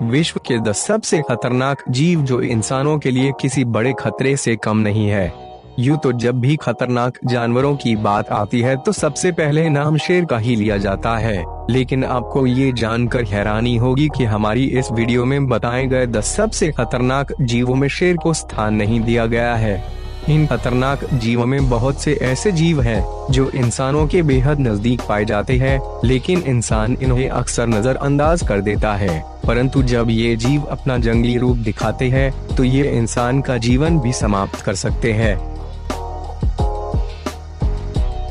विश्व के 10 सबसे खतरनाक जीव जो इंसानों के लिए किसी बड़े खतरे से कम नहीं है। यूं तो जब भी खतरनाक जानवरों की बात आती है तो सबसे पहले नाम शेर का ही लिया जाता है, लेकिन आपको ये जानकर हैरानी होगी कि हमारी इस वीडियो में बताए गए 10 सबसे खतरनाक जीवों में शेर को स्थान नहीं दिया गया है। इन खतरनाक जीवों में बहुत से ऐसे जीव हैं जो इंसानों के बेहद नजदीक पाए जाते हैं, लेकिन इंसान इन्हें अक्सर नजरअंदाज कर देता है। परंतु जब ये जीव अपना जंगली रूप दिखाते हैं तो ये इंसान का जीवन भी समाप्त कर सकते हैं।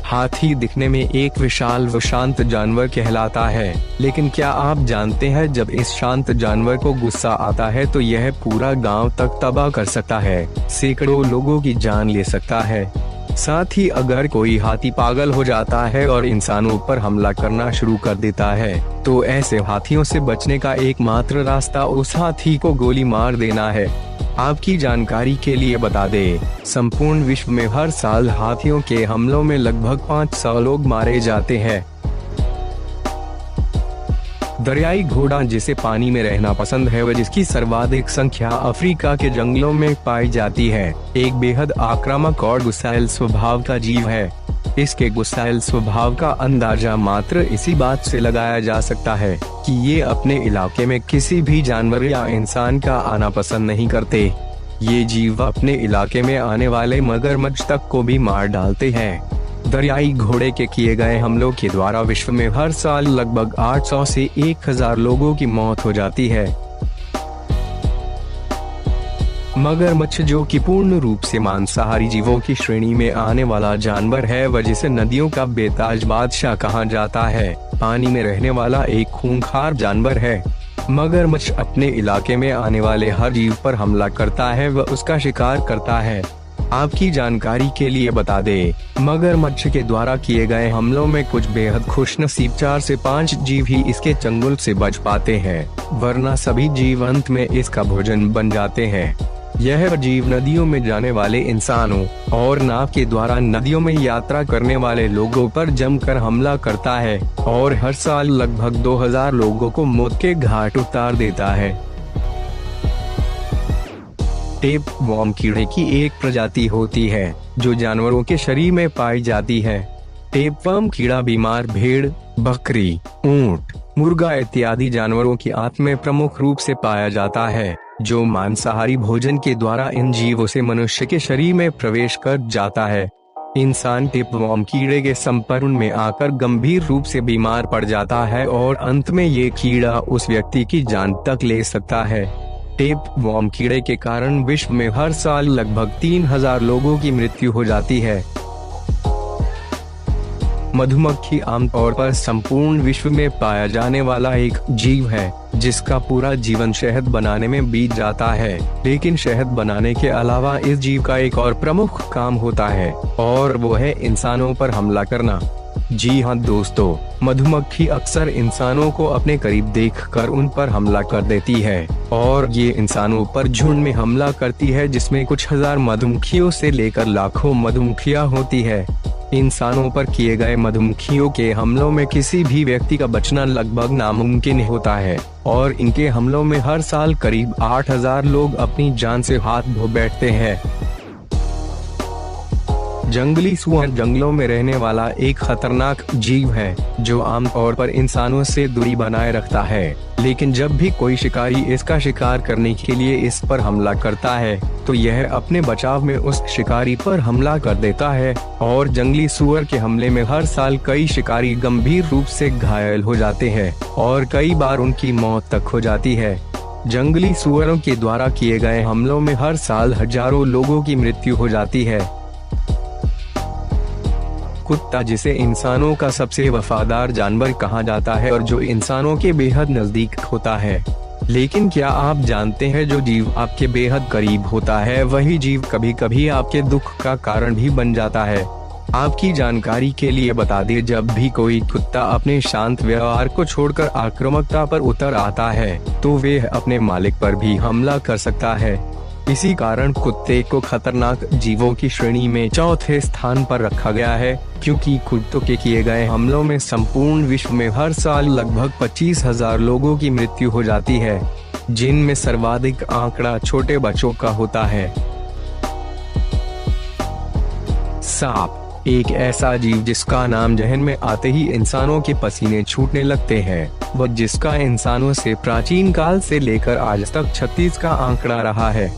हाथी दिखने में एक विशाल व शांत जानवर कहलाता है, लेकिन क्या आप जानते हैं जब इस शांत जानवर को गुस्सा आता है तो यह पूरा गांव तक तबाह कर सकता है, सैकड़ों लोगों की जान ले सकता है। साथ ही अगर कोई हाथी पागल हो जाता है और इंसानों पर हमला करना शुरू कर देता है तो ऐसे हाथियों से बचने का एकमात्र रास्ता उस हाथी को गोली मार देना है। आपकी जानकारी के लिए बता दें, संपूर्ण विश्व में हर साल हाथियों के हमलों में लगभग 500 लोग मारे जाते हैं। दरियाई घोड़ा जिसे पानी में रहना पसंद है व जिसकी सर्वाधिक संख्या अफ्रीका के जंगलों में पाई जाती है, एक बेहद आक्रामक और गुस्सैल स्वभाव का जीव है। इसके गुस्सैल स्वभाव का अंदाजा मात्र इसी बात से लगाया जा सकता है कि ये अपने इलाके में किसी भी जानवर या इंसान का आना पसंद नहीं करते। ये जीव अपने इलाके में आने वाले मगरमच्छ तक को भी मार डालते हैं। दरियाई घोड़े के किए गए हमलों के द्वारा विश्व में हर साल लगभग 800 से 1000 लोगों की मौत हो जाती है। मगरमच्छ जो कि पूर्ण रूप से मांसाहारी जीवों की श्रेणी में आने वाला जानवर है व जिसे नदियों का बेताज बादशाह कहा जाता है, पानी में रहने वाला एक खूंखार जानवर है। मगरमच्छ अपने इलाके में आने वाले हर जीव पर हमला करता है व उसका शिकार करता है। आपकी जानकारी के लिए बता दें, मगरमच्छ के द्वारा किए गए हमलों में कुछ बेहद खुशनसीब 4 से 5 जीव ही इसके चंगुल से बच पाते हैं, वरना सभी जीव अंत में इसका भोजन बन जाते हैं। यह जीव नदियों में जाने वाले इंसानों और नाव के द्वारा नदियों में यात्रा करने वाले लोगों पर जमकर हमला करता है और हर साल लगभग 2000 लोगों को मौत के घाट उतार देता है। टेप वर्म कीड़े की एक प्रजाति होती है जो जानवरों के शरीर में पाई जाती है। टेप वर्म कीड़ा बीमार भेड़, बकरी, ऊंट, मुर्गा इत्यादि जानवरों की आंत में प्रमुख रूप से पाया जाता है, जो मांसाहारी भोजन के द्वारा इन जीवों से मनुष्य के शरीर में प्रवेश कर जाता है। इंसान टेपवर्म कीड़े के संपर्क में आकर गंभीर रूप से बीमार पड़ जाता है और अंत में ये कीड़ा उस व्यक्ति की जान तक ले सकता है। टेपवर्म कीड़े के कारण विश्व में हर साल लगभग 3000 लोगों की मृत्यु हो जाती है। मधुमक्खी आमतौर पर संपूर्ण विश्व में पाया जाने वाला एक जीव है जिसका पूरा जीवन शहद बनाने में बीत जाता है, लेकिन शहद बनाने के अलावा इस जीव का एक और प्रमुख काम होता है और वो है इंसानों पर हमला करना। जी हाँ दोस्तों, मधुमक्खी अक्सर इंसानों को अपने करीब देखकर उन पर हमला कर देती है और ये इंसानों पर झुंड में हमला करती है, जिसमें कुछ हजार मधुमक्खियों से लेकर लाखों मधुमक्खियाँ होती है। इंसानों पर किए गए मधुमक्खियों के हमलों में किसी भी व्यक्ति का बचना लगभग नामुमकिन होता है और इनके हमलों में हर साल करीब 8000 लोग अपनी जान से हाथ धो बैठते हैं। जंगली सुअर जंगलों में रहने वाला एक खतरनाक जीव है जो आमतौर पर इंसानों से दूरी बनाए रखता है, लेकिन जब भी कोई शिकारी इसका शिकार करने के लिए इस पर हमला करता है तो यह अपने बचाव में उस शिकारी पर हमला कर देता है और जंगली सुअर के हमले में हर साल कई शिकारी गंभीर रूप से घायल हो जाते हैं और कई बार उनकी मौत तक हो जाती है। जंगली सुअरों के द्वारा किए गए हमलों में हर साल हजारों लोगों की मृत्यु हो जाती है। कुत्ता जिसे इंसानों का सबसे वफादार जानवर कहा जाता है और जो इंसानों के बेहद नजदीक होता है, लेकिन क्या आप जानते हैं जो जीव आपके बेहद करीब होता है वही जीव कभी कभी आपके दुख का कारण भी बन जाता है। आपकी जानकारी के लिए बता दें, जब भी कोई कुत्ता अपने शांत व्यवहार को छोड़कर आक्रामकता पर उतर आता है तो वह अपने मालिक पर भी हमला कर सकता है। इसी कारण कुत्ते को खतरनाक जीवों की श्रेणी में चौथे स्थान पर रखा गया है, क्योंकि कुत्तों के किए गए हमलों में संपूर्ण विश्व में हर साल लगभग 25,000 लोगों की मृत्यु हो जाती है। जिनमें सर्वाधिक आंकड़ा छोटे बच्चों का होता है। सांप एक ऐसा जीव जिसका नाम जहन में आते ही इंसानों के पसीने छूटने लगते हैं, व जिसका इंसानों से प्राचीन काल से लेकर आज तक 36 का आंकड़ा रहा है।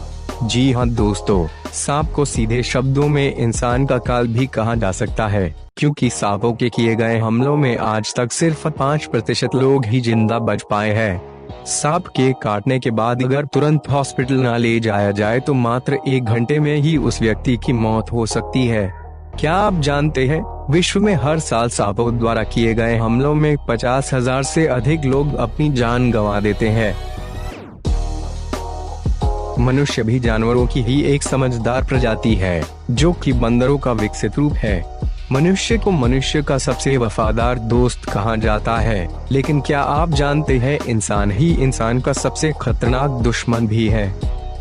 जी हाँ दोस्तों, सांप को सीधे शब्दों में इंसान का काल भी कहा जा सकता है, क्योंकि सांपों के किए गए हमलों में आज तक सिर्फ 5% लोग ही जिंदा बच पाए हैं। सांप के काटने के बाद अगर तुरंत हॉस्पिटल न ले जाया जाए तो मात्र 1 घंटे में ही उस व्यक्ति की मौत हो सकती है। क्या आप जानते हैं, विश्व में हर साल सांपों द्वारा किए गए हमलों में 50,000 से अधिक लोग अपनी जान गंवा देते हैं। मनुष्य भी जानवरों की ही एक समझदार प्रजाति है, जो कि बंदरों का विकसित रूप है। मनुष्य को मनुष्य का सबसे वफादार दोस्त कहा जाता है, लेकिन क्या आप जानते हैं इंसान ही इंसान का सबसे खतरनाक दुश्मन भी है।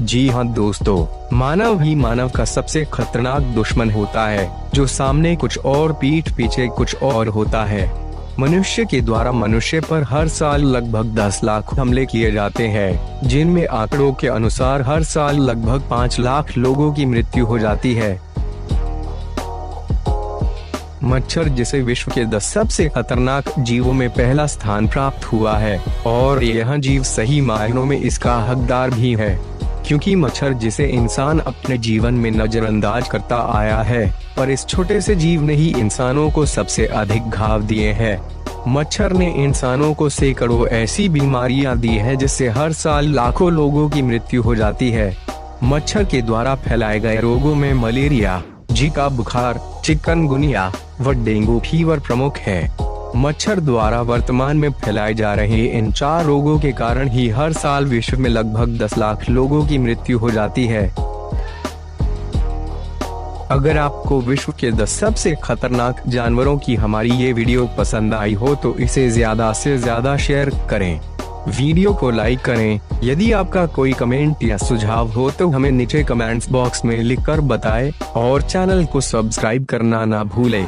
जी हाँ दोस्तों, मानव ही मानव का सबसे खतरनाक दुश्मन होता है, जो सामने कुछ और पीठ पीछे कुछ और होता है। मनुष्य के द्वारा मनुष्य पर हर साल लगभग 10 लाख हमले किए जाते हैं, जिनमें आंकड़ों के अनुसार हर साल लगभग 5 लाख लोगों की मृत्यु हो जाती है। मच्छर, जिसे विश्व के 10 सबसे खतरनाक जीवों में पहला स्थान प्राप्त हुआ है, और यह जीव सही मायनों में इसका हकदार भी है, क्योंकि मच्छर जिसे इंसान अपने जीवन में नजरअंदाज करता आया है, पर इस छोटे से जीव ने ही इंसानों को सबसे अधिक घाव दिए हैं। मच्छर ने इंसानों को सैकड़ों ऐसी बीमारियां दी है, जिससे हर साल लाखों लोगों की मृत्यु हो जाती है। मच्छर के द्वारा फैलाए गए रोगों में मलेरिया, जीका बुखार, चिकनगुनिया व डेंगू फीवर प्रमुख है। मच्छर द्वारा वर्तमान में फैलाए जा रहे इन 4 रोगों के कारण ही हर साल विश्व में लगभग 10 लाख लोगों की मृत्यु हो जाती है। अगर आपको विश्व के 10 सबसे खतरनाक जानवरों की हमारी ये वीडियो पसंद आई हो तो इसे ज्यादा से ज्यादा शेयर करें, वीडियो को लाइक करें। यदि आपका कोई कमेंट या सुझाव हो तो हमें नीचे कमेंट्स बॉक्स में लिखकर बताएं, और चैनल को सब्सक्राइब करना ना भूलें।